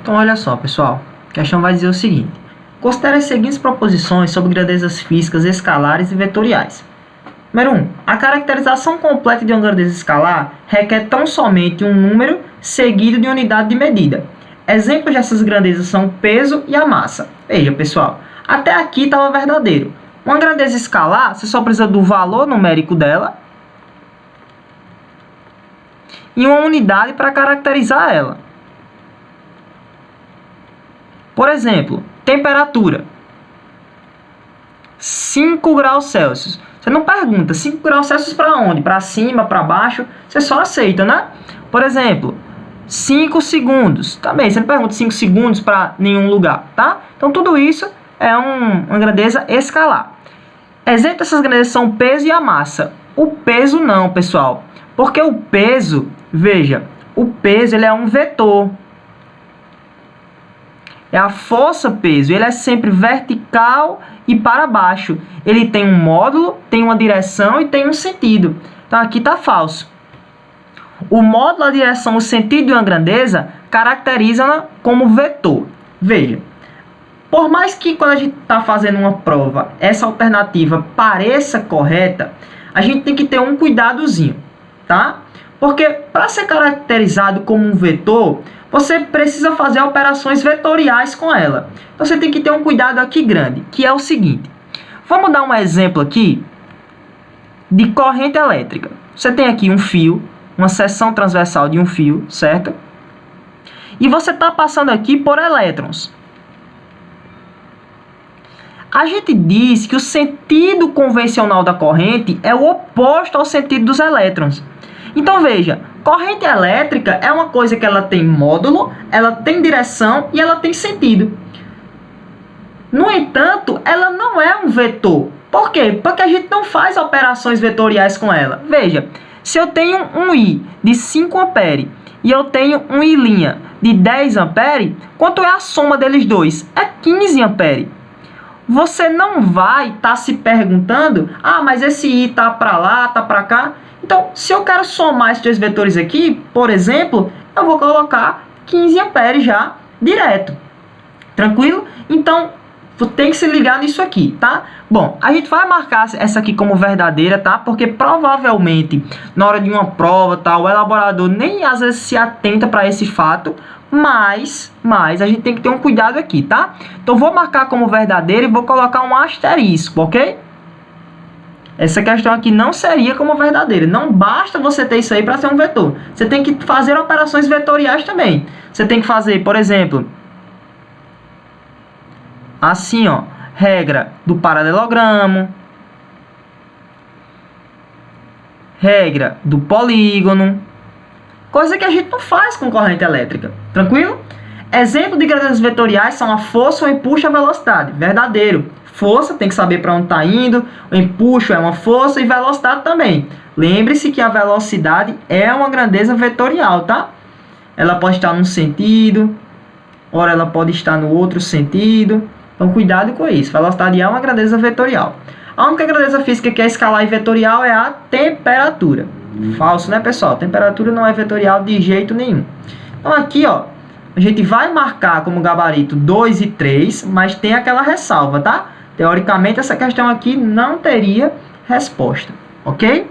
Então, olha só, pessoal. A questão vai dizer o seguinte. Considere as seguintes proposições sobre grandezas físicas escalares e vetoriais. Número 1. A caracterização completa de uma grandeza escalar requer tão somente um número seguido de unidade de medida. Exemplos dessas grandezas são o peso e a massa. Veja, pessoal, até aqui estava verdadeiro. Uma grandeza escalar, você só precisa do valor numérico dela e uma unidade para caracterizar ela. Por exemplo, temperatura. 5 graus Celsius. Você não pergunta 5 graus Celsius para onde? Para cima, para baixo? Você só aceita, né? Por exemplo, 5 segundos. Também, você não pergunta 5 segundos para nenhum lugar, tá? Então, tudo isso é uma grandeza escalar. Exemplo dessas grandezas são o peso e a massa. O peso não, pessoal. Porque o peso, veja, o peso ele é um vetor. É a força-peso, ele é sempre vertical e para baixo. Ele tem um módulo, tem uma direção e tem um sentido. Então, aqui está falso. O módulo, a direção, o sentido de uma grandeza caracteriza-na como vetor. Veja, por mais que quando a gente está fazendo uma prova, essa alternativa pareça correta, a gente tem que ter um cuidadozinho, tá? Porque para ser caracterizado como um vetor, você precisa fazer operações vetoriais com ela. Então, você tem que ter um cuidado aqui grande, que é o seguinte. Vamos dar um exemplo aqui de corrente elétrica. Você tem aqui um fio, uma seção transversal de um fio, certo? E você está passando aqui por elétrons. A gente diz que o sentido convencional da corrente é o oposto ao sentido dos elétrons. Então, veja, corrente elétrica é uma coisa que ela tem módulo, ela tem direção e ela tem sentido. No entanto, ela não é um vetor. Por quê? Porque a gente não faz operações vetoriais com ela. Veja, se eu tenho um I de 5 ampere e eu tenho um I' de 10 ampere, quanto é a soma deles dois? É 15 ampere. Você não vai estar se perguntando, mas esse I está para lá, está para cá. Então, se eu quero somar esses dois vetores aqui, por exemplo, eu vou colocar 15 amperes já direto. Tranquilo? Então, tem que se ligar nisso aqui, tá? Bom, a gente vai marcar essa aqui como verdadeira, tá? Porque provavelmente, na hora de uma prova, tá, o elaborador nem às vezes se atenta para esse fato, mas a gente tem que ter um cuidado aqui, tá? Então, vou marcar como verdadeira e vou colocar um asterisco, ok? Essa questão aqui não seria como verdadeira. Não basta você ter isso aí para ser um vetor. Você tem que fazer operações vetoriais também. Você tem que fazer, por exemplo, assim, ó, regra do paralelogramo, regra do polígono, coisa que a gente não faz com corrente elétrica. Tranquilo? Exemplo de grandezas vetoriais são a força, o empuxo e a velocidade. Verdadeiro. Força, tem que saber para onde está indo. O empuxo é uma força e velocidade também. Lembre-se que a velocidade é uma grandeza vetorial, tá? Ela pode estar num sentido, ora ela pode estar no outro sentido. Então, cuidado com isso. Velocidade é uma grandeza vetorial. A única grandeza física que é escalar e vetorial é a temperatura. Falso, né, pessoal? Temperatura não é vetorial de jeito nenhum. Então, aqui, ó, a gente vai marcar como gabarito 2 e 3, mas tem aquela ressalva, tá? Teoricamente, essa questão aqui não teria resposta, ok?